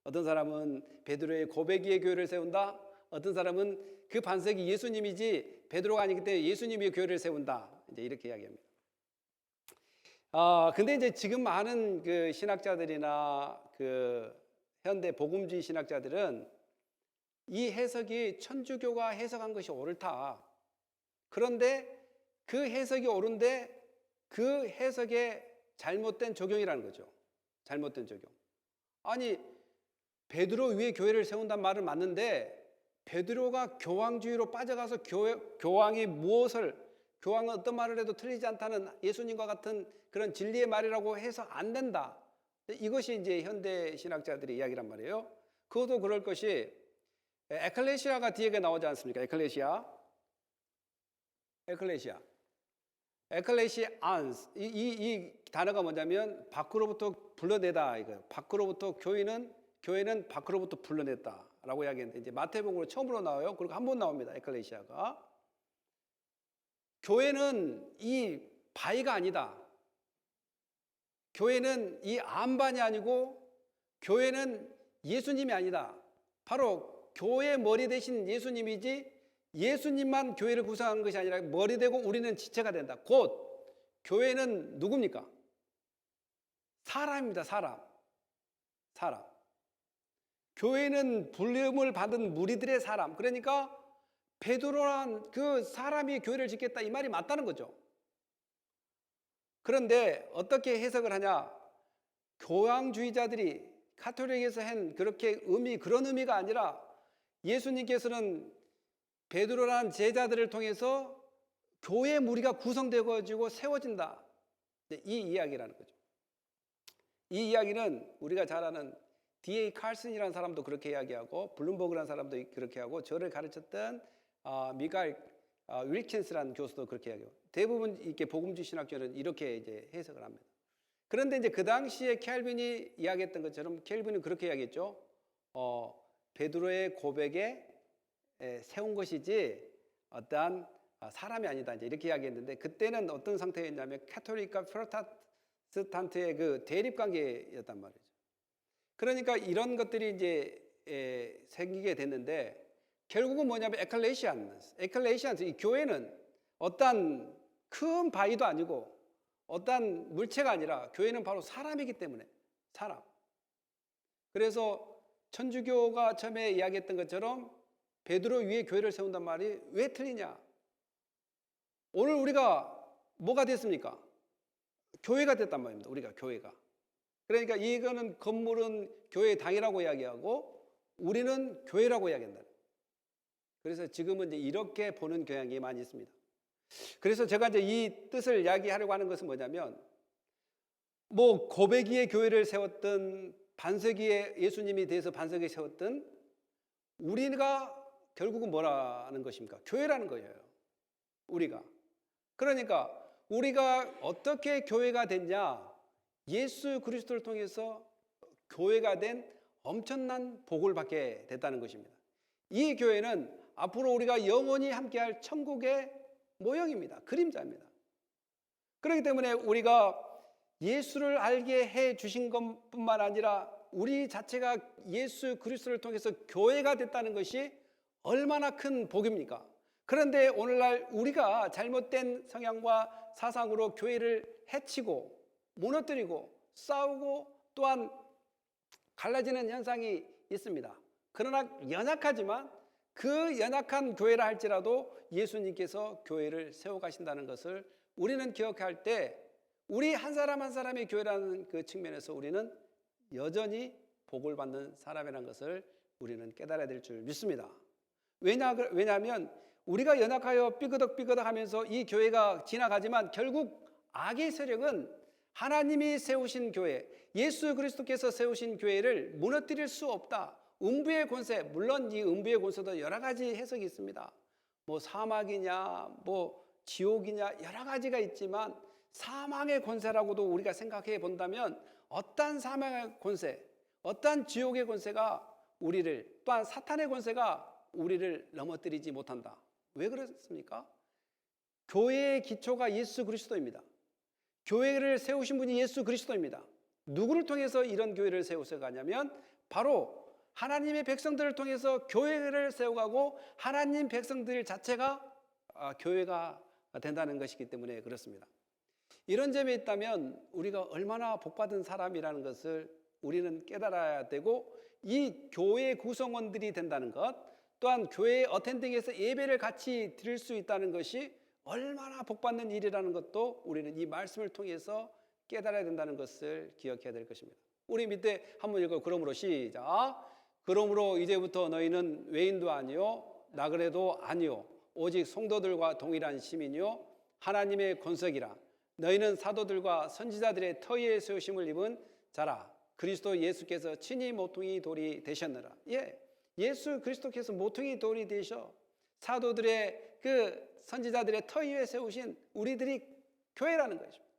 어떤 사람은 베드로의 고백 위에 교회를 세운다. 어떤 사람은 그 반석이 예수님이지 베드로가 아니기 때문에 예수님이 교회를 세운다. 이제 이렇게 이야기합니다. 근데 이제 지금 많은 그 신학자들이나 그 현대 복음주의 신학자들은 이 해석이 천주교가 해석한 것이 옳다. 그런데 그 해석이 옳은데 그 해석에 잘못된 적용이라는 거죠. 잘못된 적용. 아니, 베드로 위에 교회를 세운단 말은 맞는데 베드로가 교황주의로 빠져가서 교황이 교황은 어떤 말을 해도 틀리지 않다는 예수님과 같은 그런 진리의 말이라고 해서 안 된다. 이것이 이제 현대 신학자들의 이야기란 말이에요. 그것도 그럴 것이 에클레시아가 뒤에 나오지 않습니까? 에클레시안스. 이 단어가 뭐냐면 밖으로부터 불러내다 이거예요. 밖으로부터 교회는 밖으로부터 불러냈다라고 이야기했는데 이제 마태복음으로 처음으로 나와요. 그리고 한 번 나옵니다. 에클레시아가. 교회는 이 바위가 아니다. 교회는 이 안반이 아니고 교회는 예수님이 아니다. 바로 교회 머리 대신 예수님이지 예수님만 교회를 구성하는 것이 아니라 머리 되고 우리는 지체가 된다. 곧 교회는 누굽니까? 사람입니다. 사람. 교회는 부름을 받은 무리들의 사람. 그러니까 베드로란 그 사람이 교회를 짓겠다 이 말이 맞다는 거죠. 그런데 어떻게 해석을 하냐? 교황주의자들이 카톨릭에서 한 그런 의미가 아니라 예수님께서는 베드로란 제자들을 통해서 교회 무리가 구성되어지고 세워진다. 이 이야기라는 거죠. 이 이야기는 우리가 잘 아는 D.A. 칼슨이라는 사람도 그렇게 이야기하고 블룸버그라는 사람도 그렇게 하고 저를 가르쳤던 미가엘 윌킨스라는 교수도 그렇게 이야기하고 대부분 이렇게 복음주의 신학자는 이렇게 이제 해석을 합니다. 그런데 이제 그 당시에 켈빈이 이야기했던 것처럼 켈빈은 그렇게 이야기했죠. 베드로의 고백에 세운 것이지 어떠한 사람이 아니다. 이제 이렇게 이야기했는데 그때는 어떤 상태였냐면 카톨릭과 프로테스탄트의 그 대립 관계였단 말이죠. 그러니까 이런 것들이 이제 생기게 됐는데 결국은 뭐냐면 에클레시안스 이 교회는 어떤 큰 바위도 아니고 어떤 물체가 아니라 교회는 바로 사람이기 때문에 사람. 그래서 천주교가 처음에 이야기했던 것처럼 베드로 위에 교회를 세운단 말이 왜 틀리냐? 오늘 우리가 뭐가 됐습니까? 교회가 됐단 말입니다. 우리가 교회가. 그러니까 이거는 건물은 교회의 당이라고 이야기하고 우리는 교회라고 이야기한다. 그래서 지금은 이제 이렇게 보는 경향이 많이 있습니다. 그래서 제가 이제 이 뜻을 이야기하려고 하는 것은 뭐냐면 뭐 고백 위에 교회를 세웠던 반석 위에 예수님이 대해서 반석 위에 세웠던 우리가 결국은 뭐라는 것입니까? 교회라는 거예요. 우리가. 그러니까 우리가 어떻게 교회가 됐냐? 예수 그리스도를 통해서 교회가 된 엄청난 복을 받게 됐다는 것입니다. 이 교회는 앞으로 우리가 영원히 함께할 천국의 모형입니다. 그림자입니다. 그렇기 때문에 우리가 예수를 알게 해 주신 것뿐만 아니라 우리 자체가 예수 그리스도를 통해서 교회가 됐다는 것이 얼마나 큰 복입니까? 그런데 오늘날 우리가 잘못된 성향과 사상으로 교회를 해치고 무너뜨리고 싸우고 또한 갈라지는 현상이 있습니다. 그러나 연약하지만 그 연약한 교회라 할지라도 예수님께서 교회를 세워가신다는 것을 우리는 기억할 때 우리 한 사람 한 사람의 교회라는 그 측면에서 우리는 여전히 복을 받는 사람이라는 것을 우리는 깨달아야 될 줄 믿습니다. 왜냐하면 우리가 연약하여 삐그덕삐그덕 하면서 이 교회가 지나가지만 결국 악의 세력은 하나님이 세우신 교회, 예수 그리스도께서 세우신 교회를 무너뜨릴 수 없다. 음부의 권세, 물론 이 음부의 권세도 여러 가지 해석이 있습니다. 뭐 사막이냐, 뭐 지옥이냐 여러 가지가 있지만 사망의 권세라고도 우리가 생각해 본다면 어떤 사망의 권세, 어떤 지옥의 권세가 우리를 또한 사탄의 권세가 우리를 넘어뜨리지 못한다. 왜 그렇습니까? 교회의 기초가 예수 그리스도입니다. 교회를 세우신 분이 예수 그리스도입니다. 누구를 통해서 이런 교회를 세우셔 가냐면 바로 하나님의 백성들을 통해서 교회를 세워가고 하나님 백성들 자체가 교회가 된다는 것이기 때문에 그렇습니다. 이런 점에 있다면 우리가 얼마나 복받은 사람이라는 것을 우리는 깨달아야 되고, 이 교회 구성원들이 된다는 것, 또한 교회 어텐딩에서 예배를 같이 드릴 수 있다는 것이 얼마나 복받는 일이라는 것도 우리는 이 말씀을 통해서 깨달아야 된다는 것을 기억해야 될 것입니다. 우리 밑에 한번 읽어. 그러므로 시작. 그러므로 이제부터 너희는 외인도 아니요 나그네도 아니요 오직 성도들과 동일한 시민이요 하나님의 권석이라. 너희는 사도들과 선지자들의 터위에 세우심을 입은 자라. 그리스도 예수께서 친히 모퉁이 돌이 되셨느라. 예수 그리스도께서 모퉁이 돌이 되셔 사도들의 그 선지자들의 터위에 세우신 우리들이 교회라는 것입니다.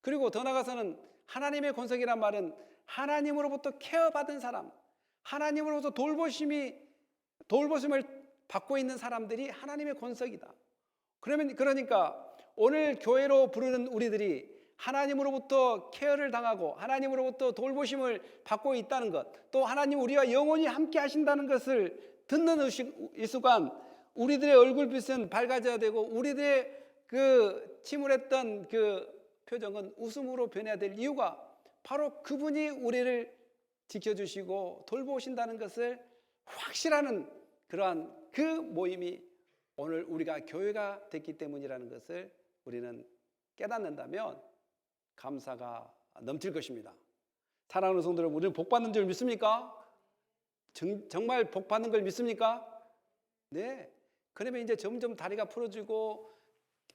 그리고 더 나아가서는 하나님의 권석이란 말은 하나님으로부터 케어받은 사람, 하나님으로부터 돌보심을 받고 있는 사람들이 하나님의 권석이다. 그러니까 오늘 교회로 부르는 우리들이 하나님으로부터 케어를 당하고 하나님으로부터 돌보심을 받고 있다는 것, 또 하나님 우리와 영원히 함께 하신다는 것을 듣는 이 순간 우리들의 얼굴빛은 밝아져야 되고, 우리들의 그 침울했던 그 표정은 웃음으로 변해야 될 이유가 바로 그분이 우리를 지켜주시고 돌보신다는 것을 확실하는 그러한 그 모임이 오늘 우리가 교회가 됐기 때문이라는 것을 우리는 깨닫는다면 감사가 넘칠 것입니다. 사랑하는 성도 여러분, 우리는 복받는 줄 믿습니까? 정말 복받는 걸 믿습니까? 네. 그러면 이제 점점 다리가 풀어지고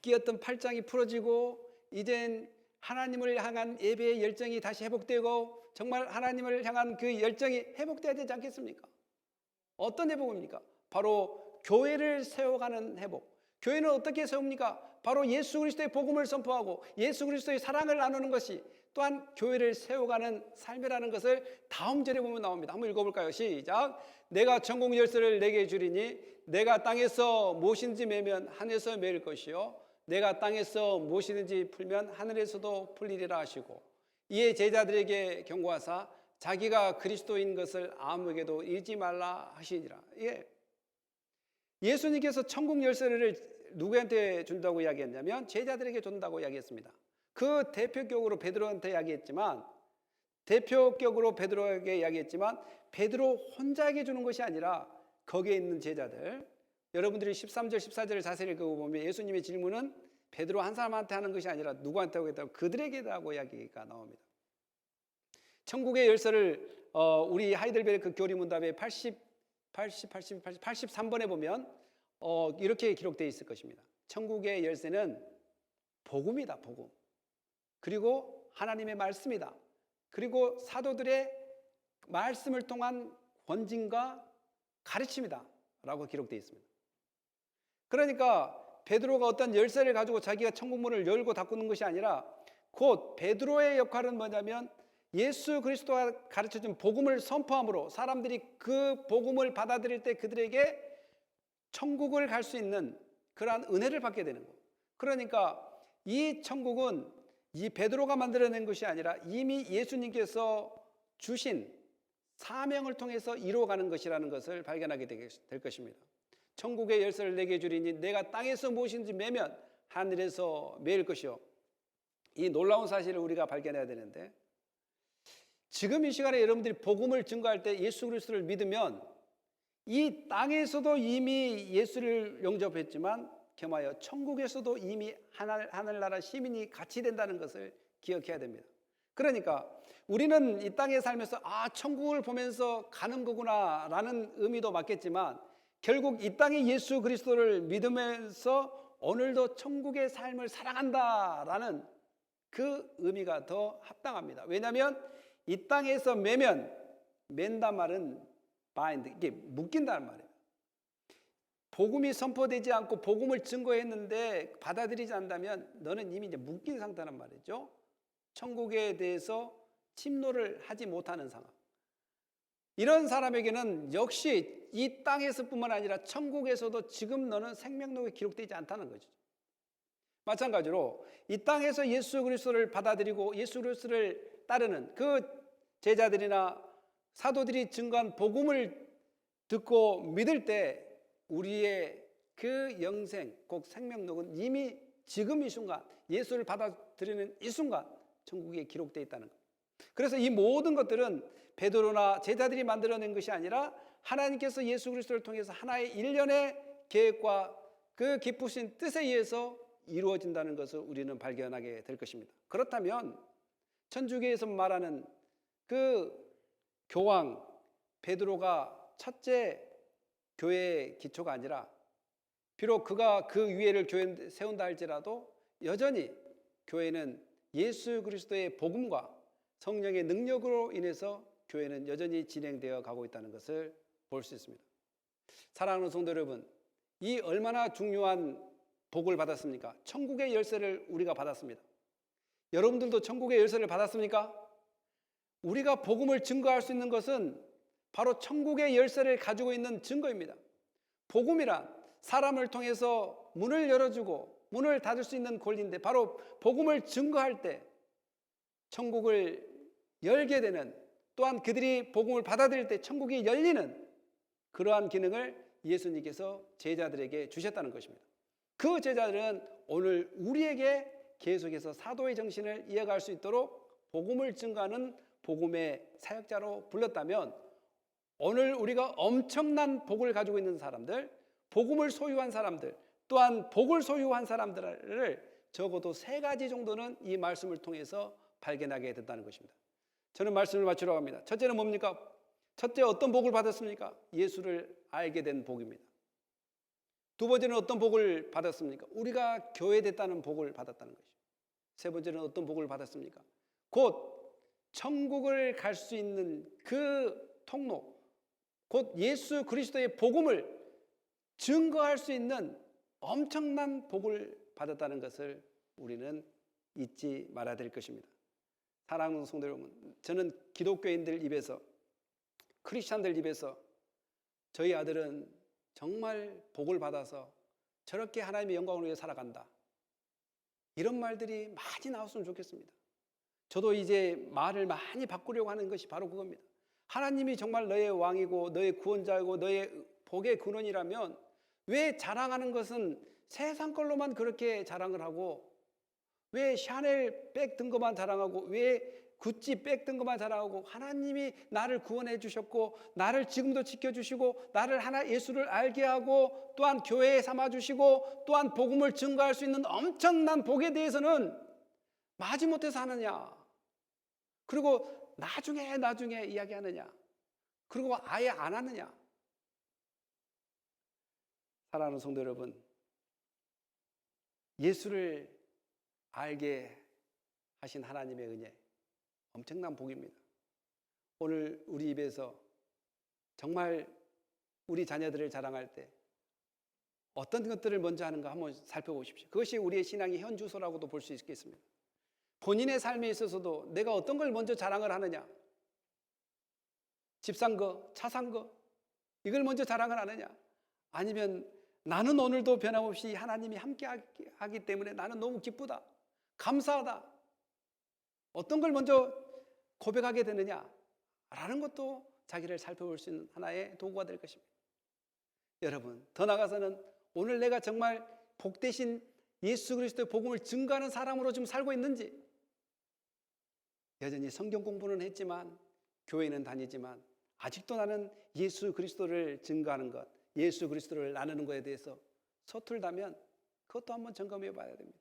끼었던 팔짱이 풀어지고 이젠 하나님을 향한 예배의 열정이 다시 회복되고 정말 하나님을 향한 그 열정이 회복돼야 되지 않겠습니까? 어떤 회복입니까? 바로 교회를 세워가는 회복. 교회는 어떻게 세웁니까? 바로 예수 그리스도의 복음을 선포하고 예수 그리스도의 사랑을 나누는 것이 또한 교회를 세워가는 삶이라는 것을 다음 절에 보면 나옵니다. 한번 읽어볼까요? 시작. 내가 천국 열쇠를 내게 주리니 내가 땅에서 무엇인지 매면 하늘에서 매일 것이요 내가 땅에서 무엇이든지 풀면 하늘에서도 풀리리라 하시고, 이에 제자들에게 경고하사 자기가 그리스도인 것을 아무에게도 잊지 말라 하시니라. 예수님께서 천국 열쇠를 누구한테 준다고 이야기했냐면 제자들에게 준다고 이야기했습니다. 그 대표격으로 베드로한테 이야기했지만, 베드로 혼자에게 주는 것이 아니라 거기에 있는 제자들, 여러분들이 13절 14절을 자세히 읽어보면 예수님의 질문은 베드로 한 사람한테 하는 것이 아니라 누구한테 하겠다고 그들에게라고 이야기가 나옵니다. 천국의 열쇠를 우리 하이델베르크 교리문답의 83번에 보면 이렇게 기록되어 있을 것입니다. 천국의 열쇠는 복음이다. 복음. 그리고 하나님의 말씀이다. 그리고 사도들의 말씀을 통한 권징과 가르침이다 라고 기록되어 있습니다. 그러니까 베드로가 어떤 열쇠를 가지고 자기가 천국문을 열고 닫는 것이 아니라 곧 베드로의 역할은 뭐냐면 예수 그리스도가 가르쳐준 복음을 선포함으로 사람들이 그 복음을 받아들일 때 그들에게 천국을 갈 수 있는 그러한 은혜를 받게 되는 거예요. 그러니까 이 천국은 이 베드로가 만들어낸 것이 아니라 이미 예수님께서 주신 사명을 통해서 이루어가는 것이라는 것을 발견하게 될 것입니다. 천국의 열쇠를 내게 주리니 내가 땅에서 무엇인지 매면 하늘에서 매일 것이요. 이 놀라운 사실을 우리가 발견해야 되는데, 지금 이 시간에 여러분들이 복음을 증거할 때 예수 그리스도를 믿으면 이 땅에서도 이미 예수를 영접했지만 겸하여 천국에서도 이미 하늘나라 시민이 같이 된다는 것을 기억해야 됩니다. 그러니까 우리는 이 땅에 살면서 천국을 보면서 가는 거구나 라는 의미도 맞겠지만, 결국 이 땅에 예수 그리스도를 믿으면서 오늘도 천국의 삶을 살아간다 라는 그 의미가 더 합당합니다. 왜냐하면 이 땅에서 맨단 말은 bind, 이게 묶인다는 말이에요. 복음이 선포되지 않고 복음을 증거했는데 받아들이지 않는다면 너는 이미 이제 묶인 상태란 말이죠. 천국에 대해서 침노를 하지 못하는 상황. 이런 사람에게는 역시 이 땅에서뿐만 아니라 천국에서도 지금 너는 생명록에 기록되지 않다는 거죠. 마찬가지로 이 땅에서 예수 그리스도를 받아들이고 예수 그리스도를 따르는 그 제자들이나 사도들이 증거한 복음을 듣고 믿을 때 우리의 그 영생, 곧 생명록은 이미 지금 이 순간 예수를 받아들이는 이 순간 천국에 기록되어 있다는 것. 그래서 이 모든 것들은 베드로나 제자들이 만들어낸 것이 아니라 하나님께서 예수 그리스도를 통해서 하나의 일련의 계획과 그 기쁘신 뜻에 의해서 이루어진다는 것을 우리는 발견하게 될 것입니다. 그렇다면 천주교에서 말하는 그 교황 베드로가 첫째 교회의 기초가 아니라 비록 그가 그 위에를 교회 세운다 할지라도 여전히 교회는 예수 그리스도의 복음과 성령의 능력으로 인해서 교회는 여전히 진행되어 가고 있다는 것을 볼 수 있습니다. 사랑하는 성도 여러분, 이 얼마나 중요한 복을 받았습니까? 천국의 열쇠를 우리가 받았습니다. 여러분들도 천국의 열쇠를 받았습니까? 우리가 복음을 증거할 수 있는 것은 바로 천국의 열쇠를 가지고 있는 증거입니다. 복음이란 사람을 통해서 문을 열어주고 문을 닫을 수 있는 권리인데 바로 복음을 증거할 때 천국을 열게 되는, 또한 그들이 복음을 받아들일 때 천국이 열리는 그러한 기능을 예수님께서 제자들에게 주셨다는 것입니다. 그 제자들은 오늘 우리에게 계속해서 사도의 정신을 이어갈 수 있도록 복음을 증거하는 복음의 사역자로 불렀다면 오늘 우리가 엄청난 복을 가지고 있는 사람들, 복음을 소유한 사람들, 또한 복을 소유한 사람들을 적어도 3가지 정도는 이 말씀을 통해서 발견하게 된다는 것입니다. 저는 말씀을 마치려고 합니다. 첫째는 뭡니까? 첫째, 어떤 복을 받았습니까? 예수를 알게 된 복입니다. 두 번째는 어떤 복을 받았습니까? 우리가 교회됐다는 복을 받았다는 것이죠. 세 번째는 어떤 복을 받았습니까? 곧 천국을 갈 수 있는 그 통로, 곧 예수 그리스도의 복음을 증거할 수 있는 엄청난 복을 받았다는 것을 우리는 잊지 말아야 될 것입니다. 사랑하는 성도 여러분, 저는 기독교인들 입에서, 크리스찬들 입에서 저희 아들은 정말 복을 받아서 저렇게 하나님의 영광을 위해 살아간다, 이런 말들이 많이 나왔으면 좋겠습니다. 저도 이제 말을 많이 바꾸려고 하는 것이 바로 그겁니다. 하나님이 정말 너의 왕이고 너의 구원자이고 너의 복의 근원이라면 왜 자랑하는 것은 세상 걸로만 그렇게 자랑을 하고, 왜 샤넬 백 든 것만 자랑하고, 왜 구찌 백 든 것만 자랑하고, 하나님이 나를 구원해 주셨고 나를 지금도 지켜주시고 나를 예수를 알게 하고 또한 교회에 삼아주시고 또한 복음을 증거할 수 있는 엄청난 복에 대해서는 마지못해서 하느냐, 그리고 나중에 이야기하느냐, 그리고 아예 안 하느냐. 사랑하는 성도 여러분, 예수를 알게 하신 하나님의 은혜, 엄청난 복입니다. 오늘 우리 입에서 정말 우리 자녀들을 자랑할 때 어떤 것들을 먼저 하는가 한번 살펴보십시오. 그것이 우리의 신앙의 현주소라고도 볼 수 있겠습니다. 본인의 삶에 있어서도 내가 어떤 걸 먼저 자랑을 하느냐, 집 산 거, 차 산 거, 이걸 먼저 자랑을 하느냐, 아니면 나는 오늘도 변함없이 하나님이 함께 하기 때문에 나는 너무 기쁘다, 감사하다, 어떤 걸 먼저 고백하게 되느냐라는 것도 자기를 살펴볼 수 있는 하나의 도구가 될 것입니다. 여러분, 더 나아가서는 오늘 내가 정말 복되신 예수 그리스도의 복음을 증거하는 사람으로 좀 살고 있는지, 여전히 성경 공부는 했지만 교회는 다니지만 아직도 나는 예수 그리스도를 증거하는 것, 예수 그리스도를 나누는 것에 대해서 서툴다면 그것도 한번 점검해 봐야 됩니다.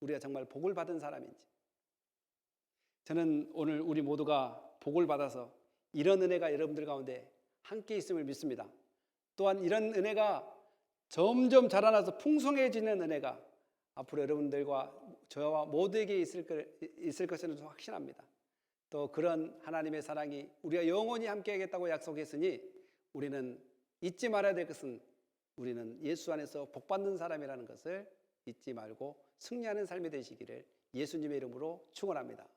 우리가 정말 복을 받은 사람인지. 저는 오늘 우리 모두가 복을 받아서 이런 은혜가 여러분들 가운데 함께 있음을 믿습니다. 또한 이런 은혜가 점점 자라나서 풍성해지는 은혜가 앞으로 여러분들과 저와 모두에게 있을 것을 확신합니다. 또 그런 하나님의 사랑이 우리가 영원히 함께 하겠다고 약속했으니 우리는 잊지 말아야 될 것은 우리는 예수 안에서 복받는 사람이라는 것을 잊지 말고 승리하는 삶이 되시기를 예수님의 이름으로 축원합니다.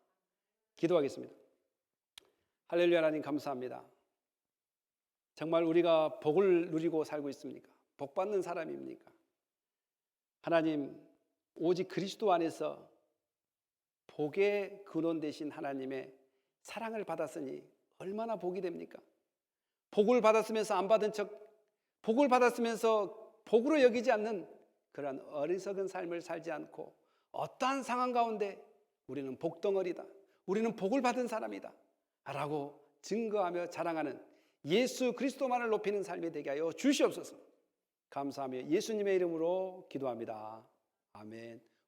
기도하겠습니다. 할렐루야. 하나님 감사합니다. 정말 우리가 복을 누리고 살고 있습니까? 복받는 사람입니까? 하나님, 오직 그리스도 안에서 복의 근원 되신 하나님의 사랑을 받았으니 얼마나 복이 됩니까? 복을 받았으면서 안 받은 척, 복을 받았으면서 복으로 여기지 않는 그러한 어리석은 삶을 살지 않고 어떠한 상황 가운데 우리는 복덩어리다, 우리는 복을 받은 사람이다 라고 증거하며 자랑하는 예수 그리스도만을 높이는 삶이 되게 하여 주시옵소서. 감사하며 예수님의 이름으로 기도합니다. 아멘.